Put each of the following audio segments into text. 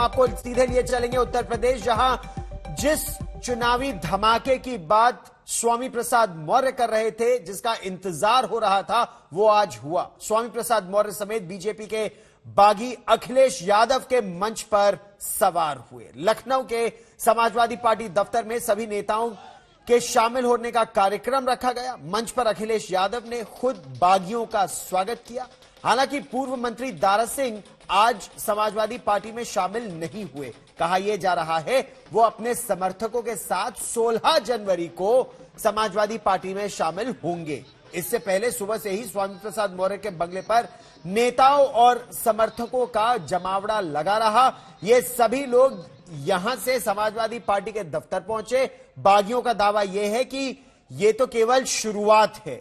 आपको सीधे लिए चलेंगे उत्तर प्रदेश, जहां जिस चुनावी धमाके की बात स्वामी प्रसाद मौर्य कर रहे थे, जिसका इंतजार हो रहा था, वो आज हुआ। स्वामी प्रसाद मौर्य समेत बीजेपी के बागी अखिलेश यादव के मंच पर सवार हुए। लखनऊ के समाजवादी पार्टी दफ्तर में सभी नेताओं के शामिल होने का कार्यक्रम रखा गया। मंच पर अखिलेश यादव ने खुद बागियों का स्वागत किया। हालांकि पूर्व मंत्री दारा सिंह आज समाजवादी पार्टी में शामिल नहीं हुए। कहा यह जा रहा है वो अपने समर्थकों के साथ 16 जनवरी को समाजवादी पार्टी में शामिल होंगे। इससे पहले सुबह से ही स्वामी प्रसाद मौर्य के बंगले पर नेताओं और समर्थकों का जमावड़ा लगा रहा। ये सभी लोग यहां से समाजवादी पार्टी के दफ्तर पहुंचे। बागियों का दावा यह है कि यह तो केवल शुरुआत है,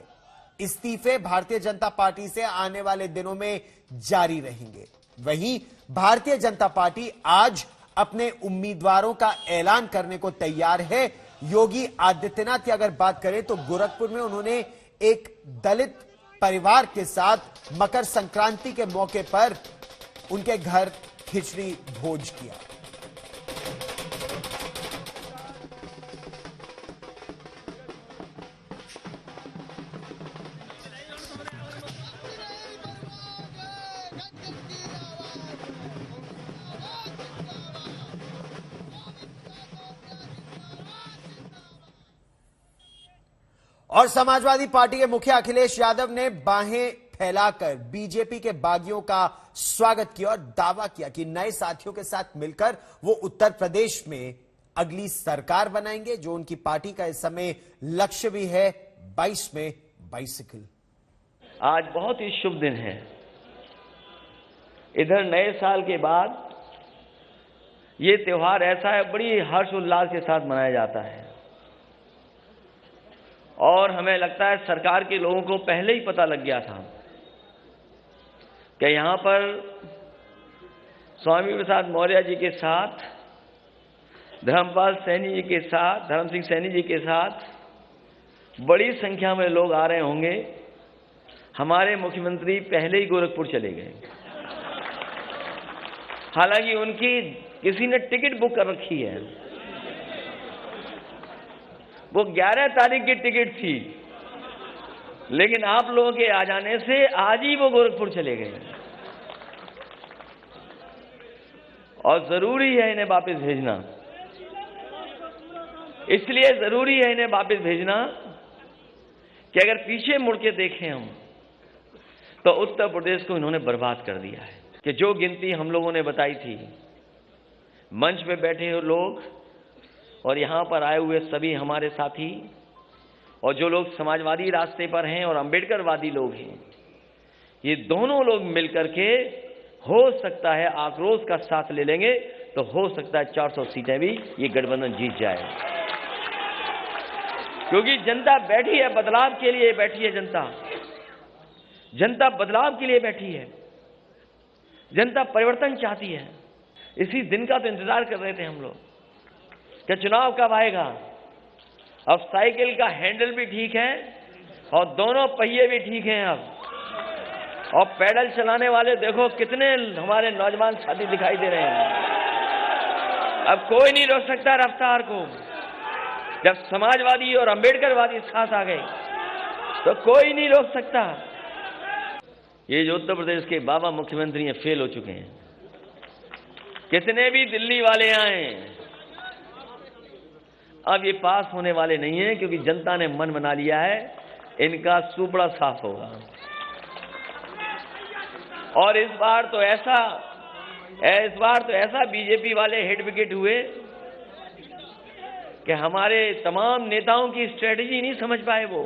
इस्तीफे भारतीय जनता पार्टी से आने वाले दिनों में जारी रहेंगे। वहीं भारतीय जनता पार्टी आज अपने उम्मीदवारों का ऐलान करने को तैयार है। योगी आदित्यनाथ की अगर बात करें तो गोरखपुर में उन्होंने एक दलित परिवार के साथ मकर संक्रांति के मौके पर उनके घर खिचड़ी भोज किया। और समाजवादी पार्टी के मुखिया अखिलेश यादव ने बाहें फैलाकर बीजेपी के बागियों का स्वागत किया और दावा किया कि नए साथियों के साथ मिलकर वो उत्तर प्रदेश में अगली सरकार बनाएंगे। जो उनकी पार्टी का इस समय लक्ष्य भी है 22 में बाइसिकल। आज बहुत ही शुभ दिन है। इधर नए साल के बाद ये त्योहार ऐसा है, बड़ी हर्षोल्लास के साथ मनाया जाता है और हमें लगता है सरकार के लोगों को पहले ही पता लग गया था कि यहां पर स्वामी प्रसाद मौर्य जी के साथ, धर्मपाल सैनी जी के साथ, धर्म सिंह सैनी जी के साथ बड़ी संख्या में लोग आ रहे होंगे। हमारे मुख्यमंत्री पहले ही गोरखपुर चले गए। हालांकि उनकी किसी ने टिकट बुक कर रखी है, वो 11 तारीख की टिकट थी, लेकिन आप लोगों के आ जाने से आज ही वो गोरखपुर चले गए और जरूरी है इन्हें वापस भेजना। इसलिए जरूरी है इन्हें वापस भेजना कि अगर पीछे मुड़ के देखें हम तो उत्तर प्रदेश को इन्होंने बर्बाद कर दिया है। कि जो गिनती हम लोगों ने बताई थी, मंच पे बैठे हुए लोग और यहां पर आए हुए सभी हमारे साथी और जो लोग समाजवादी रास्ते पर हैं और अंबेडकरवादी लोग हैं, ये दोनों लोग मिलकर के हो सकता है आक्रोश का साथ ले लेंगे तो हो सकता है 400 सीटें भी ये गठबंधन जीत जाए। क्योंकि जनता बैठी है, बदलाव के लिए बैठी है। जनता बदलाव के लिए बैठी है। जनता परिवर्तन चाहती है। इसी दिन का तो इंतजार कर रहे थे हम लोग कि चुनाव कब आएगा। अब साइकिल का हैंडल भी ठीक है और दोनों पहिए भी ठीक हैं अब, और पैडल चलाने वाले देखो कितने हमारे नौजवान साथी दिखाई दे रहे हैं। अब कोई नहीं रोक सकता रफ्तार को। जब समाजवादी और अंबेडकरवादी साथ आ गए तो कोई नहीं रोक सकता। ये जो उत्तर प्रदेश के बाबा मुख्यमंत्री हैं, फेल हो चुके हैं। कितने भी दिल्ली वाले आए, अब ये पास होने वाले नहीं है, क्योंकि जनता ने मन बना लिया है इनका सुपड़ा साफ होगा। और इस बार तो ऐसा बीजेपी वाले हिट विकेट हुए कि हमारे तमाम नेताओं की स्ट्रेटजी नहीं समझ पाए। वो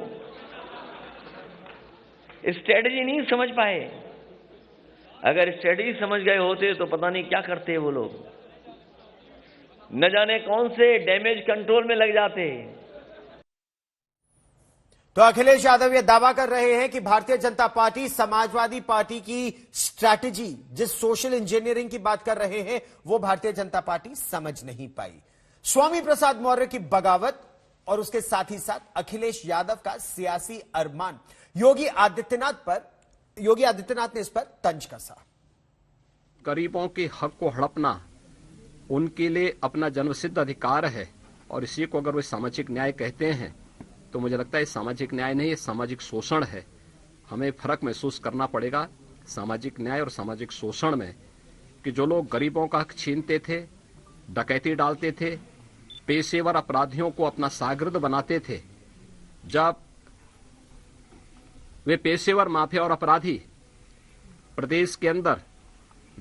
स्ट्रेटजी नहीं समझ पाए। अगर स्ट्रेटजी समझ गए होते तो पता नहीं क्या करते वो लोग, न जाने कौन से डैमेज कंट्रोल में लग जाते। तो अखिलेश यादव ये दावा कर रहे हैं कि भारतीय जनता पार्टी समाजवादी पार्टी की स्ट्रैटेजी, जिस सोशल इंजीनियरिंग की बात कर रहे हैं, वो भारतीय जनता पार्टी समझ नहीं पाई। स्वामी प्रसाद मौर्य की बगावत और उसके साथ ही साथ अखिलेश यादव का सियासी अरमान, योगी आदित्यनाथ ने इस पर तंज कसा। गरीबों के हक को हड़पना उनके लिए अपना जन्मसिद्ध अधिकार है, और इसी को अगर वे सामाजिक न्याय कहते हैं तो मुझे लगता है सामाजिक न्याय नहीं, ये सामाजिक शोषण है। हमें फर्क महसूस करना पड़ेगा सामाजिक न्याय और सामाजिक शोषण में, कि जो लोग गरीबों का हक छीनते थे, डकैती डालते थे, पेशेवर अपराधियों को अपना शागिर्द बनाते थे, जब वे पेशेवर माफिया और अपराधी प्रदेश के अंदर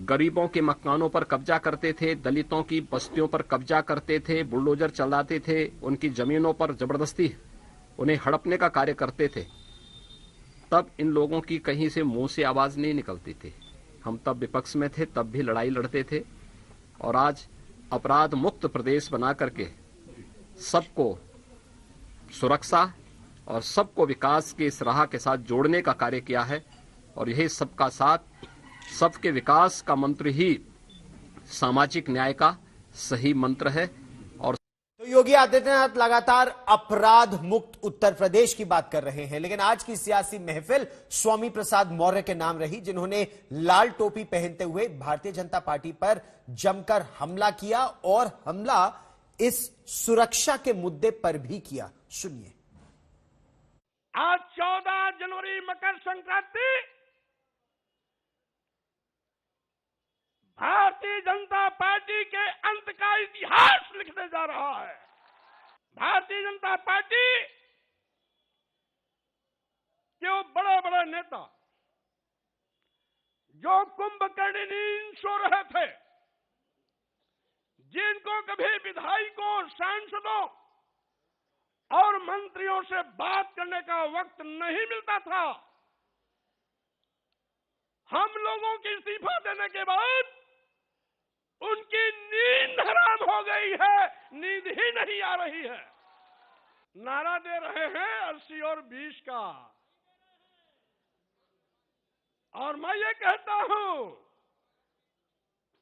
गरीबों के मकानों पर कब्जा करते थे, दलितों की बस्तियों पर कब्जा करते थे, बुलडोजर चलाते थे, उनकी जमीनों पर जबरदस्ती उन्हें हड़पने का कार्य करते थे, तब इन लोगों की कहीं से मुंह से आवाज नहीं निकलती थी। हम तब विपक्ष में थे, तब भी लड़ाई लड़ते थे, और आज अपराध मुक्त प्रदेश बना करके सबको सुरक्षा और सबको विकास के इस राह के साथ जोड़ने का कार्य किया है। और यही सबका साथ, सबके विकास का मंत्र ही सामाजिक न्याय का सही मंत्र है। और तो योगी आदित्यनाथ लगातार अपराध मुक्त उत्तर प्रदेश की बात कर रहे हैं, लेकिन आज की सियासी महफिल स्वामी प्रसाद मौर्य के नाम रही, जिन्होंने लाल टोपी पहनते हुए भारतीय जनता पार्टी पर जमकर हमला किया, और हमला इस सुरक्षा के मुद्दे पर भी किया। सुनिए। आज 14 जनवरी मकर संक्रांति भारतीय जनता पार्टी के अंत का इतिहास लिखने जा रहा है। भारतीय जनता पार्टी के वो बड़े बड़े नेता जो कुंभकर्ण नींद सो रहे थे, जिनको कभी विधायकों, सांसदों और मंत्रियों से बात करने का वक्त नहीं मिलता था, हम लोगों के इस्तीफा देने के बाद उनकी नींद हराम हो गई है, नींद ही नहीं आ रही है। नारा दे रहे हैं 80 और 20 का, और मैं ये कहता हूं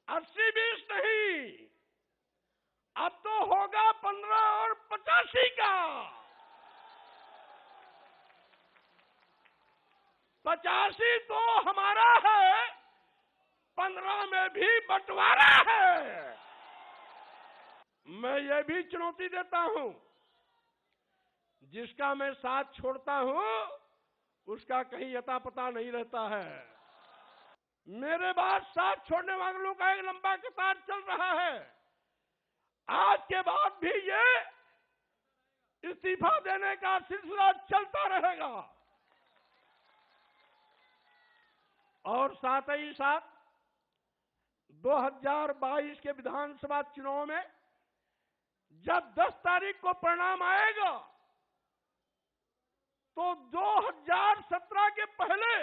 80-20 नहीं, अब तो होगा 15 और 85 का। 85 तो हमारा है, 15 में भी बंटवारा है। मैं ये भी चुनौती देता हूं, जिसका मैं साथ छोड़ता हूं उसका कहीं अता पता नहीं रहता है। मेरे बाद साथ छोड़ने वालों का एक लंबा कतार चल रहा है। आज के बाद भी ये इस्तीफा देने का सिलसिला चलता रहेगा। और साथ ही साथ 2022 के विधानसभा चुनाव में जब 10 तारीख को परिणाम आएगा, तो 2017 के पहले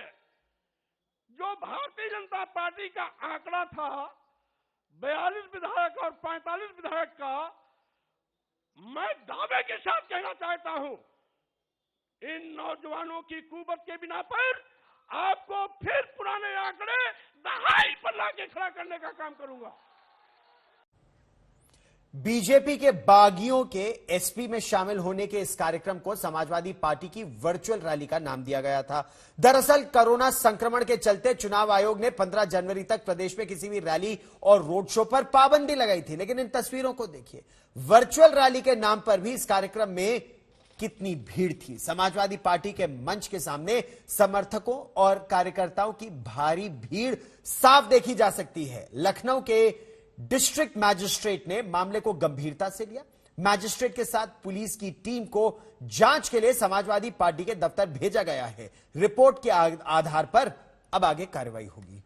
जो भारतीय जनता पार्टी का आंकड़ा था 42 विधायक और 45 विधायक का, मैं दावे के साथ कहना चाहता हूं, इन नौजवानों की कुवत के बिना पर आपको फिर पुराने आंकड़े दहाई पर लाके खड़ा करने का काम करूंगा। बीजेपी के बागियों के एसपी में शामिल होने के इस कार्यक्रम को समाजवादी पार्टी की वर्चुअल रैली का नाम दिया गया था। दरअसल कोरोना संक्रमण के चलते चुनाव आयोग ने 15 जनवरी तक प्रदेश में किसी भी रैली और रोड शो पर पाबंदी लगाई थी, लेकिन इन तस्वीरों को देखिए, वर्चुअल रैली के नाम पर भी इस कार्यक्रम में कितनी भीड़ थी। समाजवादी पार्टी के मंच के सामने समर्थकों और कार्यकर्ताओं की भारी भीड़ साफ देखी जा सकती है। लखनऊ के डिस्ट्रिक्ट मैजिस्ट्रेट ने मामले को गंभीरता से लिया। मैजिस्ट्रेट के साथ पुलिस की टीम को जांच के लिए समाजवादी पार्टी के दफ्तर भेजा गया है। रिपोर्ट के आधार पर अब आगे कार्रवाई होगी।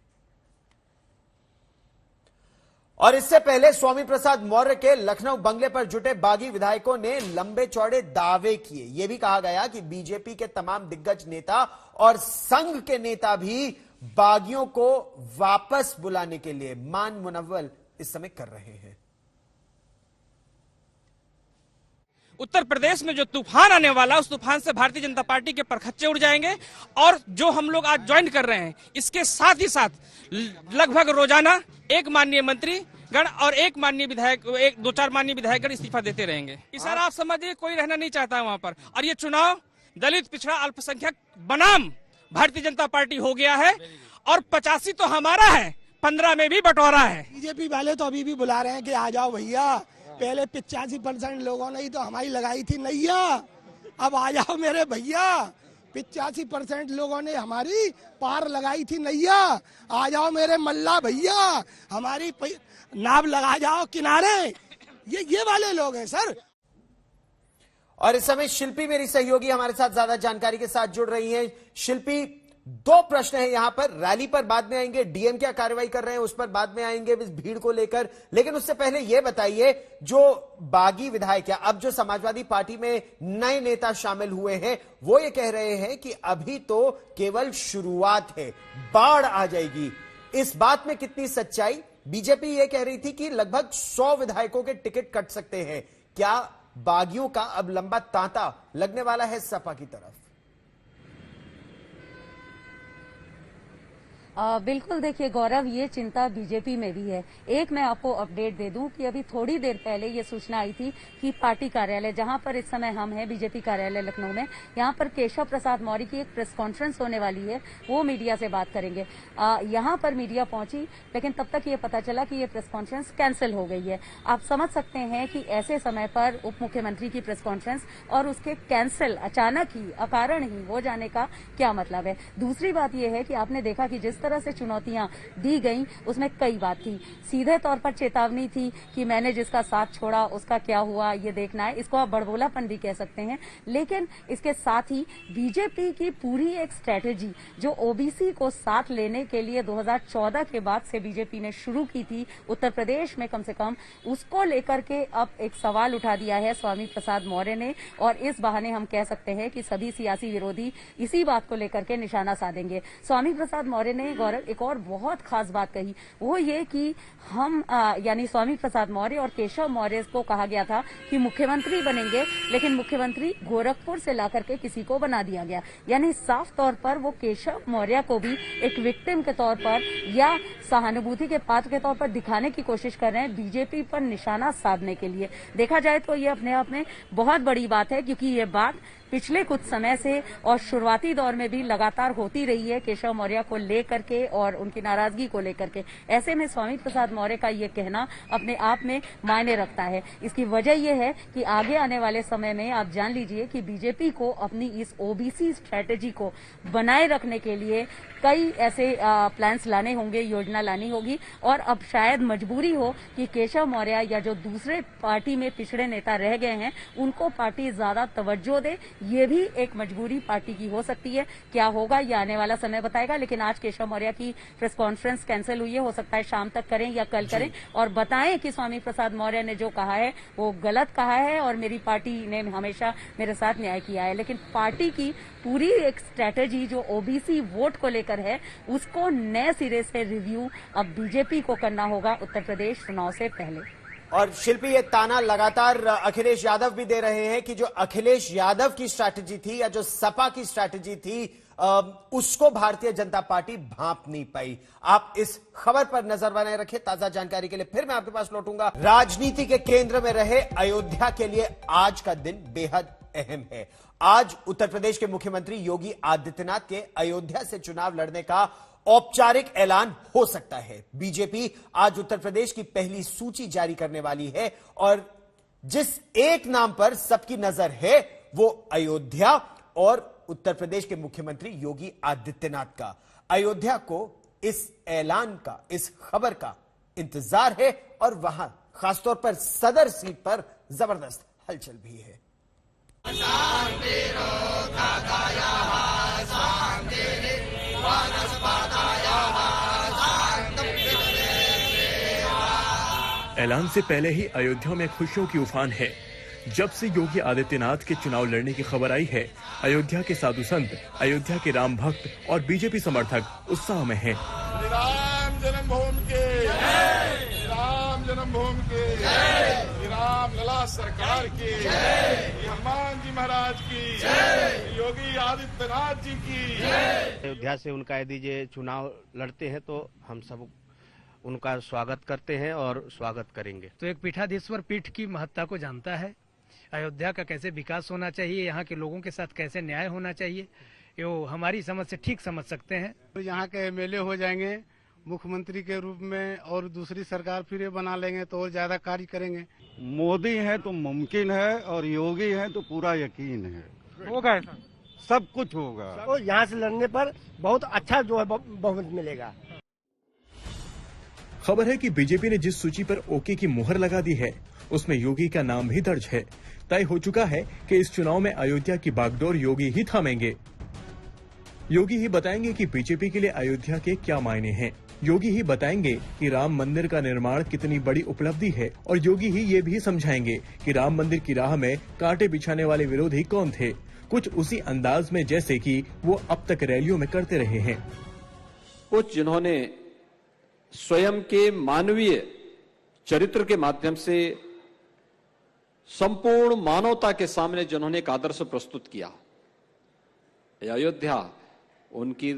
और इससे पहले स्वामी प्रसाद मौर्य के लखनऊ बंगले पर जुटे बागी विधायकों ने लंबे चौड़े दावे किए। यह भी कहा गया कि बीजेपी के तमाम दिग्गज नेता और संघ के नेता भी बागियों को वापस बुलाने के लिए मान मुनव्वल इस समय कर रहे हैं। उत्तर प्रदेश में जो तूफान आने वाला, उस तूफान से भारतीय जनता पार्टी के परखच्चे उड़ जाएंगे। और जो हम लोग आज ज्वाइन कर रहे हैं, इसके साथ ही साथ लगभग रोजाना एक माननीय मंत्री गण और एक माननीय विधायक, 2-4 माननीय विधायकगण इस्तीफा देते रहेंगे। इस आप समझिए कोई रहना नहीं चाहता है वहां पर। और ये चुनाव दलित, पिछड़ा, अल्पसंख्यक बनाम भारतीय जनता पार्टी हो गया है। और 85 तो हमारा है, 2015 में भी बंटवारा है। बीजेपी वाले तो अभी भी बुला रहे हैं कि आ जाओ भैया, पहले 85% लोगों ने ही तो हमारी लगाई थी नैया, अब आ जाओ मेरे भैया। 85% लोगों ने हमारी पार लगाई थी नैया, आ जाओ मेरे मल्ला भैया, हमारी नाव लगा जाओ किनारे। ये वाले लोग हैं सर। और इस समय शिल्पी मेरी सहयोगी हमारे साथ ज्यादा जानकारी के साथ जुड़ रही हैं। शिल्पी, 2 प्रश्न है यहां पर, रैली पर बाद में आएंगे, डीएम क्या कार्रवाई कर रहे हैं उस पर बाद में आएंगे, इस भीड़ को लेकर। लेकिन उससे पहले यह बताइए, जो बागी विधायक या अब जो समाजवादी पार्टी में नए नेता शामिल हुए हैं, वो ये कह रहे हैं कि अभी तो केवल शुरुआत है, बाढ़ आ जाएगी। इस बात में कितनी सच्चाई? बीजेपी ये कह रही थी कि लगभग 100 विधायकों के टिकट कट सकते हैं। क्या बागियों का अब लंबा तांता लगने वाला है सपा की तरफ? बिल्कुल, देखिए गौरव, ये चिंता बीजेपी में भी है। एक मैं आपको अपडेट दे दूं कि अभी थोड़ी देर पहले ये सूचना आई थी कि पार्टी कार्यालय, जहां पर इस समय हम हैं, बीजेपी कार्यालय लखनऊ में, यहां पर केशव प्रसाद मौर्य की एक प्रेस कॉन्फ्रेंस होने वाली है, वो मीडिया से बात करेंगे। यहां पर मीडिया पहुंची, लेकिन तब तक ये पता चला कि ये प्रेस कॉन्फ्रेंस कैंसिल हो गई है। आप समझ सकते हैं कि ऐसे समय पर उप मुख्यमंत्री की प्रेस कॉन्फ्रेंस और उसके कैंसिल अचानक ही, अकारण ही हो जाने का क्या मतलब है। दूसरी बात यह है कि आपने देखा कि जिस तरह से चुनौतियां दी गई उसमें कई बात थी। सीधे तौर पर चेतावनी थी कि मैंने जिसका साथ छोड़ा उसका क्या हुआ ये देखना है, इसको आप बड़बोलापन भी कह सकते हैं। लेकिन इसके साथ ही बीजेपी की पूरी एक स्ट्रेटेजी जो ओबीसी को साथ लेने के लिए 2014 के बाद से बीजेपी ने शुरू की थी, उत्तर प्रदेश में कम से कम, उसको लेकर के अब एक सवाल उठा दिया है स्वामी प्रसाद मौर्य ने। और इस बहाने हम कह सकते हैं कि सभी सियासी विरोधी इसी बात को लेकर के निशाना साधेंगे। स्वामी प्रसाद मौर्य ने गौरव एक और बहुत खास बात कही, वो ये कि हम यानी स्वामी प्रसाद मौर्य और केशव मौर्य को कहा गया था कि मुख्यमंत्री बनेंगे, लेकिन मुख्यमंत्री गोरखपुर से लाकर के किसी को बना दिया गया। यानी साफ तौर पर वो केशव मौर्य को भी एक विक्टिम के तौर पर या सहानुभूति के पात्र के तौर पर दिखाने की कोशिश कर रहे हैं, बीजेपी पर निशाना साधने के लिए। देखा जाए तो ये अपने आप में बहुत बड़ी बात है, क्योंकि ये बात पिछले कुछ समय से और शुरुआती दौर में भी लगातार होती रही है केशव मौर्य को लेकर के और उनकी नाराजगी को लेकर के। ऐसे में स्वामी प्रसाद मौर्य का ये कहना अपने आप में मायने रखता है। इसकी वजह यह है कि आगे आने वाले समय में आप जान लीजिए कि बीजेपी को अपनी इस ओबीसी स्ट्रेटेजी को बनाए रखने के लिए कई ऐसे प्लान्स लाने होंगे, योजना लानी होगी, और अब शायद मजबूरी हो कि केशव मौर्य या जो दूसरे पार्टी में पिछड़े नेता रह गए हैं उनको पार्टी ज्यादा तवज्जो दे। ये भी एक मजबूरी पार्टी की हो सकती है। क्या होगा ये आने वाला समय बताएगा। लेकिन आज केशव मौर्य की प्रेस कॉन्फ्रेंस कैंसिल हुई है, हो सकता है शाम तक करें या कल करें और बताएं कि स्वामी प्रसाद मौर्य ने जो कहा है वो गलत कहा है और मेरी पार्टी ने हमेशा मेरे साथ न्याय किया है। लेकिन पार्टी की पूरी एक स्ट्रेटेजी जो ओबीसी वोट को लेकर है, उसको नए सिरे से रिव्यू अब बीजेपी को करना होगा उत्तर प्रदेश चुनाव से पहले। और शिल्पी, ये ताना लगातार अखिलेश यादव भी दे रहे हैं कि जो अखिलेश यादव की स्ट्रैटेजी थी या जो सपा की स्ट्रैटेजी थी, उसको भारतीय जनता पार्टी भांप नहीं पाई। आप इस खबर पर नजर बनाए रखें। ताजा जानकारी के लिए फिर मैं आपके पास लौटूंगा। राजनीति के केंद्र में रहे अयोध्या के लिए आज का दिन बेहद अहम है। आज उत्तर प्रदेश के मुख्यमंत्री योगी आदित्यनाथ के अयोध्या से चुनाव लड़ने का औपचारिक ऐलान हो सकता है। बीजेपी आज उत्तर प्रदेश की पहली सूची जारी करने वाली है और जिस एक नाम पर सबकी नजर है वो अयोध्या और उत्तर प्रदेश के मुख्यमंत्री योगी आदित्यनाथ का। अयोध्या को इस ऐलान का, इस खबर का इंतजार है और वहां खासतौर पर सदर सीट पर जबरदस्त हलचल भी है। ऐलान से पहले ही अयोध्या में खुशियों की उफान है। जब से योगी आदित्यनाथ के चुनाव लड़ने की खबर आई है, अयोध्या के साधु संत, अयोध्या के राम भक्त और बीजेपी समर्थक उत्साह में हैं। राम जन्मभूमि के जय, राम जन्मभूमि के जय, राम लला सरकार की जय, हनुमान जी महाराज की जय, योगी आदित्यनाथ जी की जय। अयोध्या से उनका यदि ये चुनाव लड़ते हैं तो हम सब उनका स्वागत करते हैं और स्वागत करेंगे। तो एक पीठाधीश्वर पीठ की महत्ता को जानता है, अयोध्या का कैसे विकास होना चाहिए, यहाँ के लोगों के साथ कैसे न्याय होना चाहिए, ये हमारी समझ से ठीक समझ सकते हैं। तो यहाँ के एमएलए हो जाएंगे, मुख्यमंत्री के रूप में और दूसरी सरकार फिर ये बना लेंगे तो और ज्यादा कार्य करेंगे। मोदी है तो मुमकिन है और योगी है तो पूरा यकीन है। होगा, सब कुछ होगा। और यहाँ से लड़ने पर बहुत अच्छा जो है बहुमत मिलेगा। खबर है कि बीजेपी ने जिस सूची पर ओके की मुहर लगा दी है उसमें योगी का नाम भी दर्ज है। तय हो चुका है कि इस चुनाव में अयोध्या की बागडोर योगी ही थामेंगे। योगी ही बताएंगे कि बीजेपी के लिए अयोध्या के क्या मायने हैं। योगी ही बताएंगे कि राम मंदिर का निर्माण कितनी बड़ी उपलब्धि है और योगी ही ये भी समझाएंगे कि राम मंदिर की राह में कांटे बिछाने वाले विरोधी कौन थे, कुछ उसी अंदाज में जैसे कि वो अब तक रैलियों में करते रहे हैं। कुछ जिन्होंने स्वयं के मानवीय चरित्र के माध्यम से संपूर्ण मानवता के सामने जिन्होंने एक आदर्श प्रस्तुत किया, अयोध्या उनकी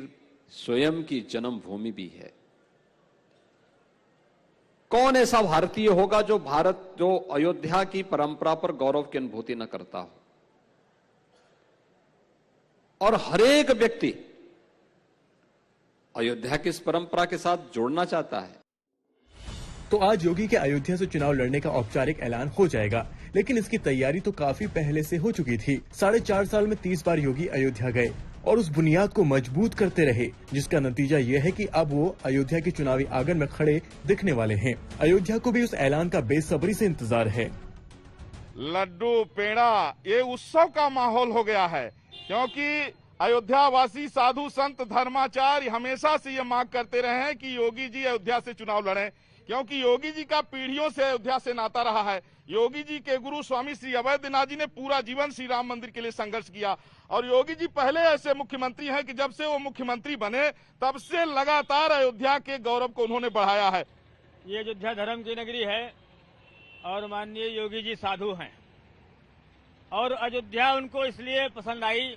स्वयं की जन्मभूमि भी है। कौन ऐसा भारतीय होगा जो अयोध्या की परंपरा पर गौरव की अनुभूति न करता हो। और हर एक व्यक्ति अयोध्या की इस परंपरा के साथ जोड़ना चाहता है। तो आज योगी के अयोध्या से चुनाव लड़ने का औपचारिक ऐलान हो जाएगा, लेकिन इसकी तैयारी तो काफी पहले से हो चुकी थी। 4.5 साल में 30 बार योगी अयोध्या गए और उस बुनियाद को मजबूत करते रहे, जिसका नतीजा यह है कि अब वो अयोध्या के चुनावी आंगन में खड़े दिखने वाले हैं। अयोध्या को भी उस ऐलान का बेसब्री से इंतजार है। लड्डू पेड़ा ये उत्सव का माहौल हो गया है, क्योंकि अयोध्या वासी साधु संत धर्माचार्य हमेशा से ये मांग करते रहे हैं कि योगी जी अयोध्या से चुनाव लड़ें, क्योंकि योगी जी का पीढ़ियों से अयोध्या से नाता रहा है। योगी जी के गुरु स्वामी श्री अभयनाथ जी ने पूरा जीवन श्री राम मंदिर के लिए संघर्ष किया और योगी जी पहले ऐसे मुख्यमंत्री हैं कि जब से वो मुख्यमंत्री बने तब से लगातार अयोध्या के गौरव को उन्होंने बढ़ाया है। ये अयोध्या धर्म की नगरी है और माननीय योगी जी साधु हैं और अयोध्या उनको इसलिए पसंद आई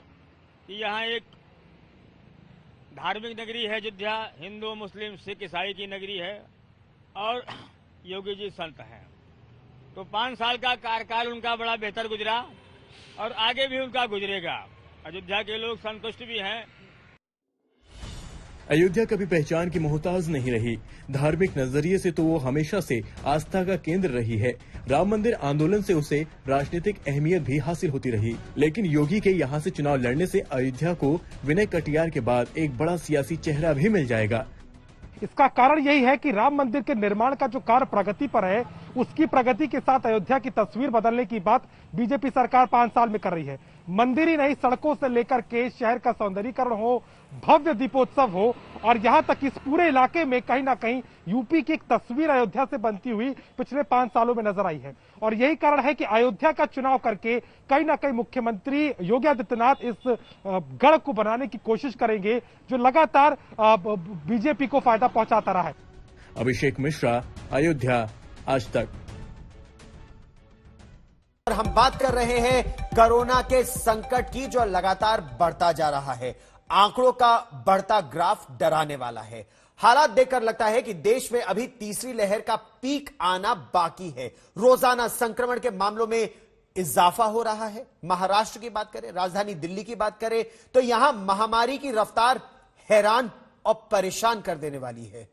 कि यहाँ एक धार्मिक नगरी है। अयोध्या हिंदू मुस्लिम सिख ईसाई की नगरी है और योगी जी संत हैं, तो 5 साल का कार्यकाल उनका बड़ा बेहतर गुजरा और आगे भी उनका गुजरेगा। अयोध्या के लोग संतुष्ट भी हैं। अयोध्या कभी पहचान की मोहताज नहीं रही। धार्मिक नजरिए से तो वो हमेशा से आस्था का केंद्र रही है। राम मंदिर आंदोलन से उसे राजनीतिक अहमियत भी हासिल होती रही, लेकिन योगी के यहाँ से चुनाव लड़ने से अयोध्या को विनय कटियार के बाद एक बड़ा सियासी चेहरा भी मिल जाएगा। इसका कारण यही है कि राम मंदिर के निर्माण का जो कार्य प्रगति पर है, उसकी प्रगति के साथ अयोध्या की तस्वीर बदलने की बात बीजेपी सरकार 5 साल में कर रही है। मंदिर ही नहीं, सड़कों से लेकर के शहर का सौंदर्यीकरण हो, भव्य दीपोत्सव हो और यहाँ तक इस पूरे इलाके में कहीं ना कहीं यूपी की एक तस्वीर अयोध्या से बनती हुई पिछले 5 सालों में नजर आई है। और यही कारण है कि अयोध्या का चुनाव करके कहीं ना कहीं मुख्यमंत्री योगी आदित्यनाथ इस गढ़ को बनाने की कोशिश करेंगे जो लगातार बीजेपी को फायदा पहुंचाता रहा है। अभिषेक मिश्रा, अयोध्या, आज तक। हम बात कर रहे हैं कोरोना के संकट की, जो लगातार बढ़ता जा रहा है। आंकड़ों का बढ़ता ग्राफ डराने वाला है। हालात देखकर लगता है कि देश में अभी तीसरी लहर का पीक आना बाकी है। रोजाना संक्रमण के मामलों में इजाफा हो रहा है। महाराष्ट्र की बात करें, राजधानी दिल्ली की बात करें, तो यहां महामारी की रफ्तार हैरान और परेशान कर देने वाली है।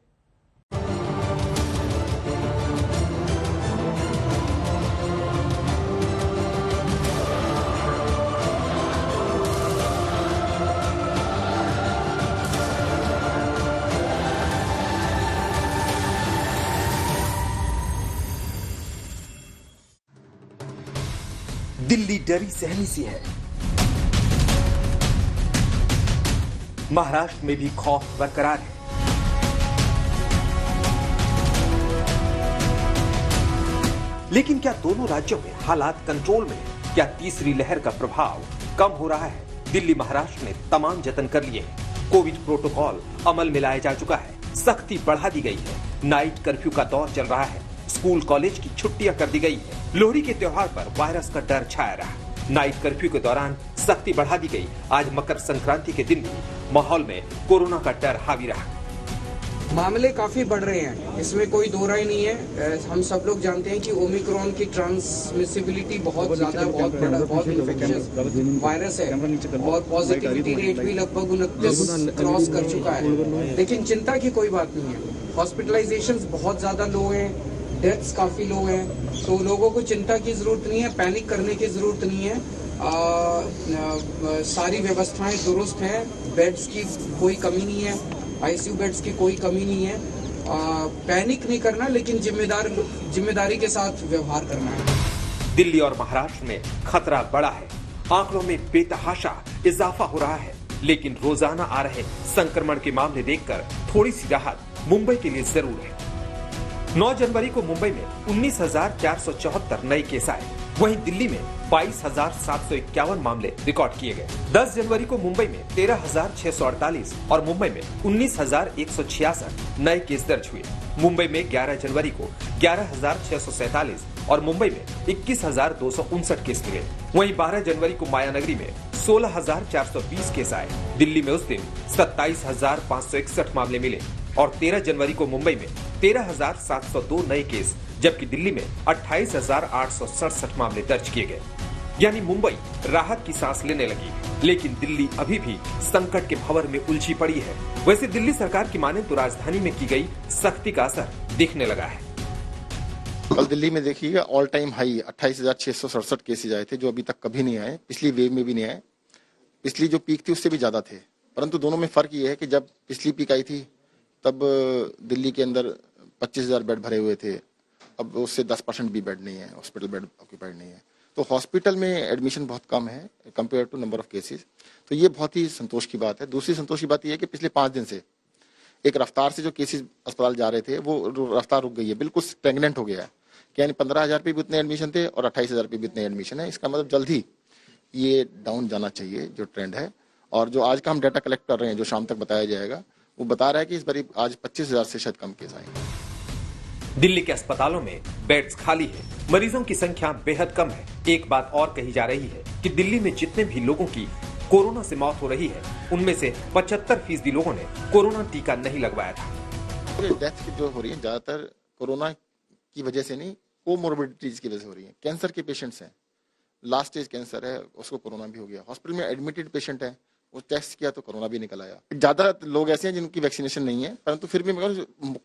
दिल्ली डरी सहमी सी है। महाराष्ट्र में भी खौफ बरकरार है। लेकिन क्या दोनों राज्यों में हालात कंट्रोल में है? क्या तीसरी लहर का प्रभाव कम हो रहा है? दिल्ली महाराष्ट्र ने तमाम जतन कर लिए हैं। कोविड प्रोटोकॉल अमल में लाया जा चुका है। सख्ती बढ़ा दी गई है। नाइट कर्फ्यू का दौर चल रहा है। स्कूल कॉलेज की छुट्टियां कर दी गई है। लोहड़ी के त्योहार पर वायरस का डर छाया रहा। नाइट कर्फ्यू के दौरान सख्ती बढ़ा दी गई। आज मकर संक्रांति के दिन भी माहौल में कोरोना का डर हावी रहा। मामले काफी बढ़ रहे हैं, इसमें कोई दो राय नहीं है। हम सब लोग जानते हैं कि ओमिक्रॉन की ट्रांसमिसिबिलिटी बहुत ज्यादा, बहुत इन्फेक्शियस वायरस है और पॉजिटिविटी रेट भी लगभग 29 क्रॉस कर चुका है। लेकिन चिंता की कोई बात नहीं है। हॉस्पिटलाइजेशंस बहुत ज्यादा लो हैं, डेथ्स काफी लो हैं, तो लोगों को चिंता की जरूरत नहीं है, पैनिक करने की जरूरत नहीं है। सारी व्यवस्थाएं दुरुस्त हैं, बेड्स की कोई कमी नहीं है, आईसीयू बेड्स की कोई कमी नहीं है। पैनिक नहीं करना, लेकिन जिम्मेदारी के साथ व्यवहार करना है। दिल्ली और महाराष्ट्र में खतरा बढ़ा है, आंकड़ों में बेतहाशा इजाफा हो रहा है, लेकिन रोजाना आ रहे संक्रमण के मामले देखकर थोड़ी सी राहत मुंबई के लिए जरूर है। 9 जनवरी को मुंबई में 19,474 नए केस आए, वहीं दिल्ली में 22,751 मामले रिकॉर्ड किए गए। 10 जनवरी को मुंबई में 13,648 और मुंबई में 19,166 नए केस दर्ज हुए। मुंबई में 11 जनवरी को 11,647 और मुंबई में 21,259 केस मिले। वहीं 12 जनवरी को मायानगरी में 16,420 केस आए। दिल्ली में उस दिन 27,561 मामले मिले और 13 जनवरी को मुंबई में 13,702 नए केस, जबकि दिल्ली में 28,867 मामले दर्ज किए गए। यानी मुंबई राहत की सांस लेने लगी, लेकिन दिल्ली अभी भी संकट के भंवर में उलझी पड़ी है। वैसे दिल्ली सरकार की माने तो राजधानी में की गई सख्ती का असर दिखने लगा है। कल दिल्ली में देखिएगा ऑल टाइम हाई 28,667 केसेज आए थे, जो अभी तक कभी नहीं आए, पिछली वेव में भी नहीं आए। पिछली जो पीक थी उससे भी ज्यादा थे, परंतु दोनों में फर्क ये है कि जब पिछली पीक आई थी तब दिल्ली के अंदर 25,000 बेड भरे हुए थे, अब उससे 10% भी बेड नहीं है, हॉस्पिटल बेड ऑक्यूपाइड नहीं है। तो हॉस्पिटल में एडमिशन बहुत कम है compare to number of cases, तो ये बहुत ही संतोष की बात है। दूसरी संतोष की बात ये है कि पिछले 5 दिन से एक रफ्तार से जो केसेस अस्पताल जा रहे थे वो रफ्तार रुक गई है, बिल्कुल स्टैग्नेंट हो गया है। यानी 15,000 पे भी उतने एडमिशन थे और 28,000 पे भी उतने एडमिशन है। इसका मतलब जल्द ही ये डाउन जाना चाहिए जो ट्रेंड है। और जो आज का हम डाटा कलेक्ट कर रहे हैं, जो शाम तक बताया जाएगा, वो बता रहा है कि इस बार आज 25,000 से शायद कम केस आएंगे। दिल्ली के अस्पतालों में बेड्स खाली है, मरीजों की संख्या बेहद कम है। एक बात और कही जा रही है कि दिल्ली में जितने भी लोगों की कोरोना से मौत हो रही है, उनमें से 75% लोगों ने कोरोना टीका नहीं लगवाया था। डेथ जो हो रही है ज्यादातर कोरोना की वजह से नहीं, कोमोर्बिडिटीज की वजह से हो रही है। कैंसर के पेशेंट्स हैं, लास्ट स्टेज कैंसर है, उसको कोरोना भी हो गया। हॉस्पिटल में एडमिटेड पेशेंट है, वो टेस्ट किया तो कोरोना भी निकल आया। ज्यादा लोग ऐसे हैं जिनकी वैक्सीनेशन नहीं है, परंतु फिर भी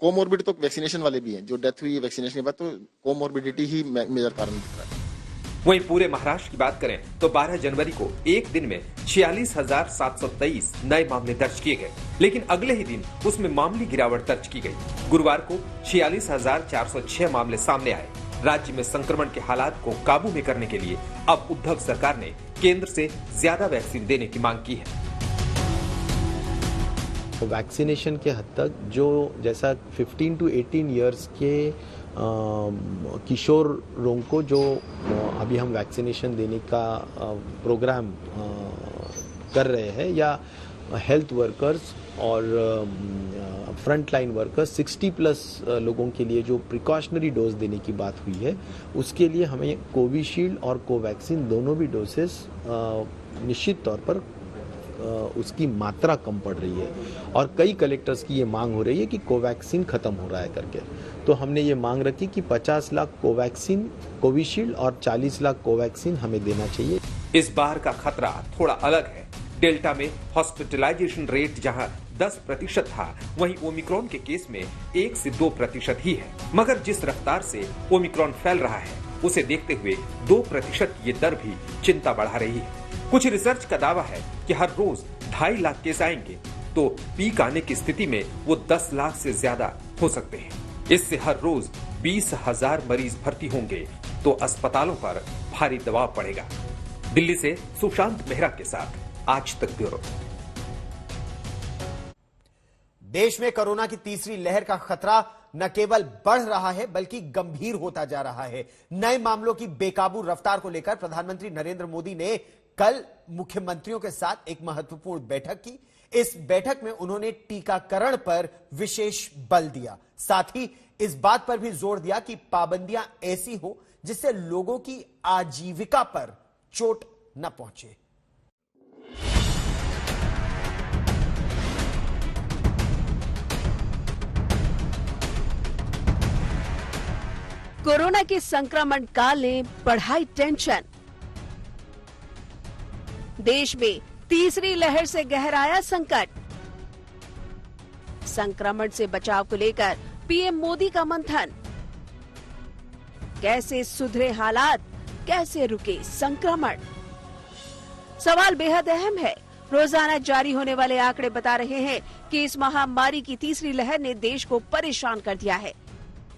कोमोर्बिड तो वैक्सीनेशन वाले भी हैं। जो डेथ हुई है वैक्सीनेशन के बाद, तो कोमोर्बिडिटी ही मेजर कारण दिख रहा है। वहीं पूरे महाराष्ट्र की बात करें तो 12 जनवरी को एक दिन में 46,723 नए मामले दर्ज किए गए, लेकिन अगले ही दिन उसमें मामूली गिरावट दर्ज की गई। गुरुवार को 46,406 मामले सामने आए। राज्य में संक्रमण के हालात को काबू में करने के लिए अब उद्धव सरकार ने केंद्र से ज्यादा वैक्सीन देने की मांग की है। वैक्सीनेशन के हद तक जो जैसा 15 to 18 इयर्स के किशोरों को जो अभी हम वैक्सीनेशन देने का प्रोग्राम कर रहे हैं, या हेल्थ वर्कर्स और फ्रंट लाइन वर्कर्स 60+ लोगों के लिए जो प्रिकॉशनरी डोज देने की बात हुई है, उसके लिए हमें कोविशील्ड और कोवैक्सीन दोनों भी डोसेस निश्चित तौर पर उसकी मात्रा कम पड़ रही है। और कई कलेक्टर्स की ये मांग हो रही है कि कोवैक्सीन खत्म हो रहा है करके, तो हमने ये मांग रखी कि 50 लाख कोवैक्सीन कोविशील्ड और 40 लाख कोवैक्सीन हमें देना चाहिए। इस बार का खतरा थोड़ा अलग है। डेल्टा में हॉस्पिटलाइजेशन रेट जहां 10% था, वहीं ओमिक्रॉन के केस में 1 से 2% ही है। मगर जिस रफ्तार से ओमिक्रॉन फैल रहा है, उसे देखते हुए 2% ये दर भी चिंता बढ़ा रही है। कुछ रिसर्च का दावा है कि हर रोज 2.5 लाख केस आएंगे, तो पीक आने की स्थिति में वो 10 लाख से ज्यादा हो सकते हैं। इससे हर रोज 20,000 मरीज भर्ती होंगे, तो अस्पतालों पर भारी दबाव पड़ेगा। दिल्ली से सुशांत मेहरा के साथ आज तक ब्यूरो। देश में कोरोना की तीसरी लहर का खतरा न केवल बढ़ रहा है, बल्कि गंभीर होता जा रहा है। नए मामलों की बेकाबू रफ्तार को लेकर प्रधानमंत्री नरेंद्र मोदी ने कल मुख्यमंत्रियों के साथ एक महत्वपूर्ण बैठक की। इस बैठक में उन्होंने टीकाकरण पर विशेष बल दिया, साथ ही इस बात पर भी जोर दिया कि पाबंदियां ऐसी हो जिससे लोगों की आजीविका पर चोट न पहुंचे। कोरोना के संक्रमण काल ने बढ़ाई टेंशन। देश में तीसरी लहर से गहराया संकट। संक्रमण से बचाव को लेकर पीएम मोदी का मंथन। कैसे सुधरे हालात, कैसे रुके संक्रमण? सवाल बेहद अहम है। रोजाना जारी होने वाले आंकड़े बता रहे हैं कि इस महामारी की तीसरी लहर ने देश को परेशान कर दिया है।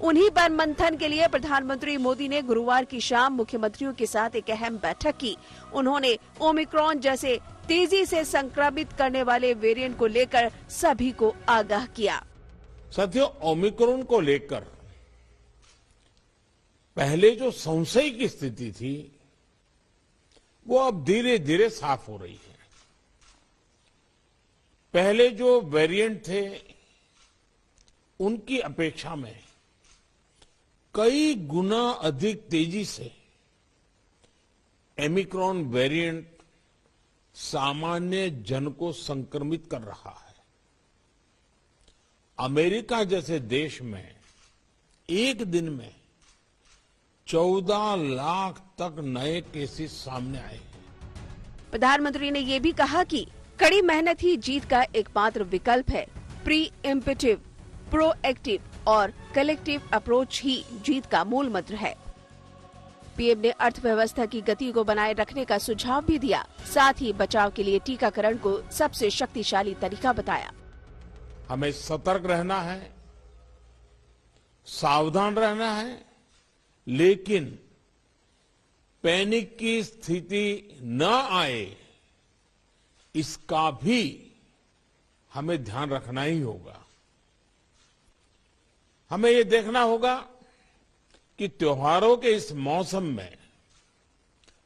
उन्हीं पर मंथन के लिए प्रधानमंत्री मोदी ने गुरुवार की शाम मुख्यमंत्रियों के साथ एक अहम बैठक की। उन्होंने ओमिक्रॉन जैसे तेजी से संक्रमित करने वाले वेरिएंट को लेकर सभी को आगाह किया। साथियों, ओमिक्रॉन को लेकर पहले जो संशय की स्थिति थी वो अब धीरे धीरे साफ हो रही है। पहले जो वेरिएंट थे उनकी अपेक्षा में कई गुना अधिक तेजी से ओमिक्रॉन वेरिएंट सामान्य जन को संक्रमित कर रहा है। अमेरिका जैसे देश में एक दिन में 14 लाख तक नए केसेस सामने आए हैं। प्रधानमंत्री ने ये भी कहा कि कड़ी मेहनत ही जीत का एकमात्र विकल्प है। प्रीएम्प्टिव, प्रोएक्टिव और कलेक्टिव अप्रोच ही जीत का मूल मंत्र है। पीएम ने अर्थव्यवस्था की गति को बनाए रखने का सुझाव भी दिया। साथ ही बचाव के लिए टीकाकरण को सबसे शक्तिशाली तरीका बताया। हमें सतर्क रहना है, सावधान रहना है, लेकिन पैनिक की स्थिति न आए इसका भी हमें ध्यान रखना ही होगा। हमें ये देखना होगा कि त्योहारों के इस मौसम में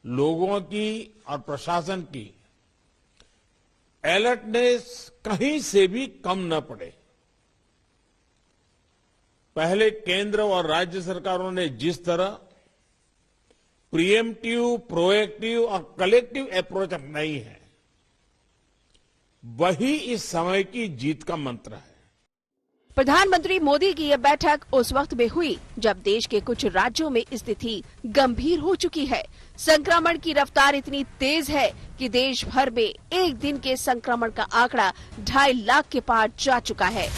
लोगों की और प्रशासन की अलर्टनेस कहीं से भी कम न पड़े। पहले केंद्र और राज्य सरकारों ने जिस तरह प्रीएम्प्टिव, प्रोएक्टिव और कलेक्टिव अप्रोच अपनाई है, वही इस समय की जीत का मंत्र है। प्रधानमंत्री मोदी की यह बैठक उस वक्त में हुई जब देश के कुछ राज्यों में स्थिति गंभीर हो चुकी है। संक्रमण की रफ्तार इतनी तेज है कि देश भर में एक दिन के संक्रमण का आंकड़ा 2.5 लाख के पार जा चुका है।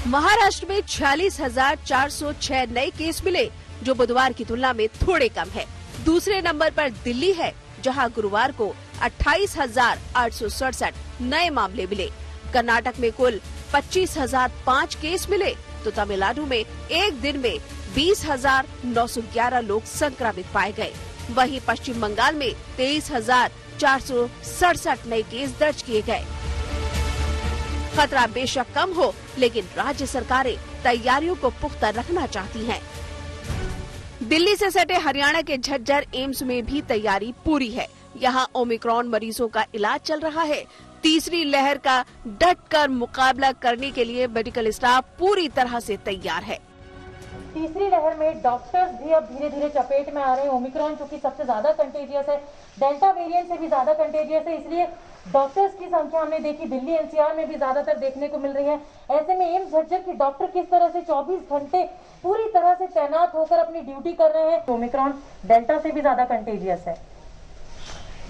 महाराष्ट्र में 46,406 नए केस मिले, जो बुधवार की तुलना में थोड़े कम है। दूसरे नंबर पर दिल्ली है, जहां गुरुवार को 28,867 नए मामले मिले। कर्नाटक में कुल 25,005 केस मिले, तो तमिलनाडु में एक दिन में 20,911 लोग संक्रमित पाए गए। वहीं पश्चिम बंगाल में 23,467 नए केस दर्ज किए गए। खतरा बेशक कम हो, लेकिन राज्य सरकारें तैयारियों को पुख्ता रखना चाहती हैं। दिल्ली से सटे हरियाणा के झज्जर एम्स में भी तैयारी पूरी है। यहाँ ओमिक्रॉन मरीजों का इलाज चल रहा है। तीसरी लहर का डटकर मुकाबला करने के लिए मेडिकल स्टाफ पूरी तरह से तैयार है। तीसरी लहर में डॉक्टर्स भी अब धीरे धीरे चपेट में आ रहे हैं। ओमिक्रॉन चूंकि सबसे ज्यादा कंटेजियस है, डेल्टा वेरिएंट से भी ज्यादा कंटेजियस है, इसलिए डॉक्टर्स की संख्या हमने देखी दिल्ली एनसीआर में भी ज्यादातर देखने को मिल रही है। ऐसे में एम्स झज्जर के डॉक्टर किस तरह से 24 घंटे पूरी तरह से तैनात होकर अपनी ड्यूटी कर रहे हैं। ओमिक्रॉन डेल्टा से भी ज्यादा कंटेजियस है।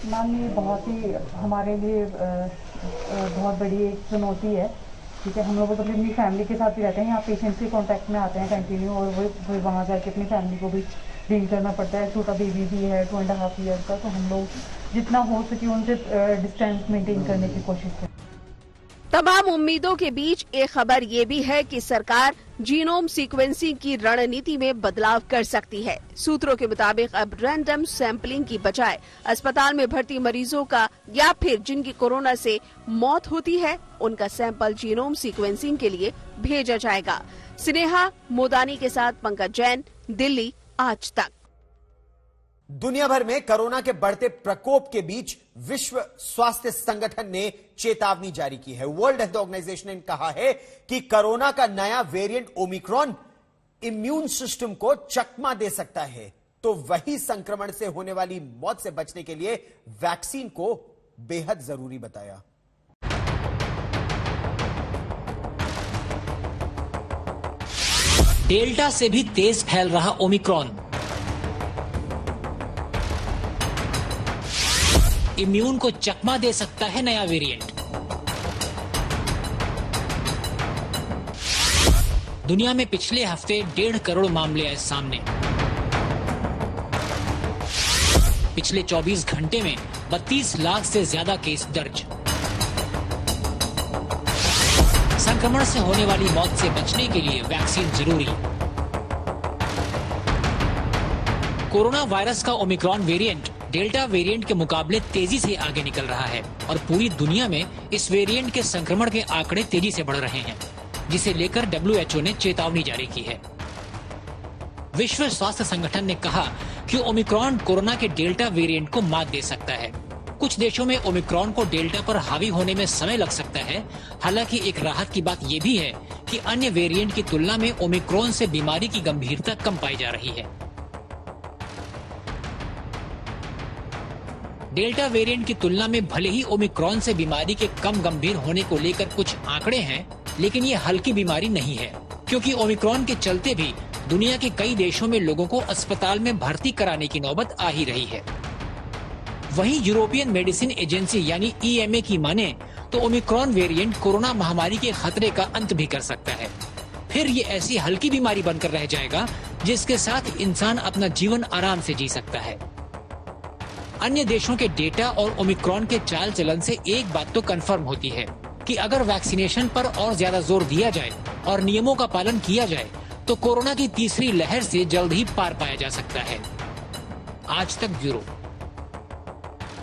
मैम, ये बहुत ही हमारे लिए बहुत बड़ी एक चुनौती है। ठीक है, हम लोग तो अपनी फैमिली के साथ भी रहते हैं, यहाँ पेशेंट्स के कांटेक्ट में आते हैं कंटिन्यू, और वो वहाँ जाके अपनी फैमिली को भी डील करना पड़ता है। छोटा बेबी भी है 2.5 ईयर का, तो हम लोग जितना हो सके उनसे डिस्टेंस मेंटेन करने की कोशिश करें। तमाम उम्मीदों के बीच एक खबर ये भी है कि सरकार जीनोम सीक्वेंसिंग की रणनीति में बदलाव कर सकती है। सूत्रों के मुताबिक अब रैंडम सैंपलिंग की बजाय अस्पताल में भर्ती मरीजों का या फिर जिनकी कोरोना से मौत होती है उनका सैंपल जीनोम सीक्वेंसिंग के लिए भेजा जाएगा। स्नेहा मोदानी के साथ पंकज जैन, दिल्ली, आज तक। दुनिया भर में कोरोना के बढ़ते प्रकोप के बीच विश्व स्वास्थ्य संगठन ने चेतावनी जारी की है। वर्ल्ड हेल्थ ऑर्गेनाइजेशन ने कहा है कि कोरोना का नया वेरिएंट ओमिक्रॉन इम्यून सिस्टम को चकमा दे सकता है, तो वही संक्रमण से होने वाली मौत से बचने के लिए वैक्सीन को बेहद जरूरी बताया। डेल्टा से भी तेज फैल रहा ओमिक्रॉन। इम्यून को चकमा दे सकता है नया वेरिएंट। दुनिया में पिछले हफ्ते 1.5 करोड़ मामले आए सामने। पिछले 24 घंटे में 32 लाख से ज्यादा केस दर्ज। संक्रमण से होने वाली मौत से बचने के लिए वैक्सीन जरूरी। कोरोना वायरस का ओमिक्रॉन वेरिएंट डेल्टा वेरिएंट के मुकाबले तेजी से आगे निकल रहा है और पूरी दुनिया में इस वेरिएंट के संक्रमण के आंकड़े तेजी से बढ़ रहे हैं, जिसे लेकर WHO ने चेतावनी जारी की है। विश्व स्वास्थ्य संगठन ने कहा कि ओमिक्रॉन कोरोना के डेल्टा वेरिएंट को मात दे सकता है। कुछ देशों में ओमिक्रॉन को डेल्टा पर हावी होने में समय लग सकता है। हालांकि एक राहत की बात यह भी है कि अन्य वेरिएंट की तुलना में ओमिक्रॉन से बीमारी की गंभीरता कम पाई जा रही है। डेल्टा वेरिएंट की तुलना में भले ही ओमिक्रॉन से बीमारी के कम गंभीर होने को लेकर कुछ आंकड़े हैं, लेकिन ये हल्की बीमारी नहीं है, क्योंकि ओमिक्रॉन के चलते भी दुनिया के कई देशों में लोगों को अस्पताल में भर्ती कराने की नौबत आ ही रही है। वहीं यूरोपियन मेडिसिन एजेंसी यानी EMA की माने तो ओमिक्रॉन वेरिएंट कोरोना महामारी के खतरे का अंत भी कर सकता है। फिर ये ऐसी हल्की बीमारी बनकर रह जाएगा जिसके साथ इंसान अपना जीवन आराम से जी सकता है। अन्य देशों के डेटा और ओमिक्रॉन के चाल चलन से एक बात तो कंफर्म होती है कि अगर वैक्सीनेशन पर और ज्यादा जोर दिया जाए और नियमों का पालन किया जाए तो कोरोना की तीसरी लहर से जल्द ही पार पाया जा सकता है। आज तक ब्यूरो।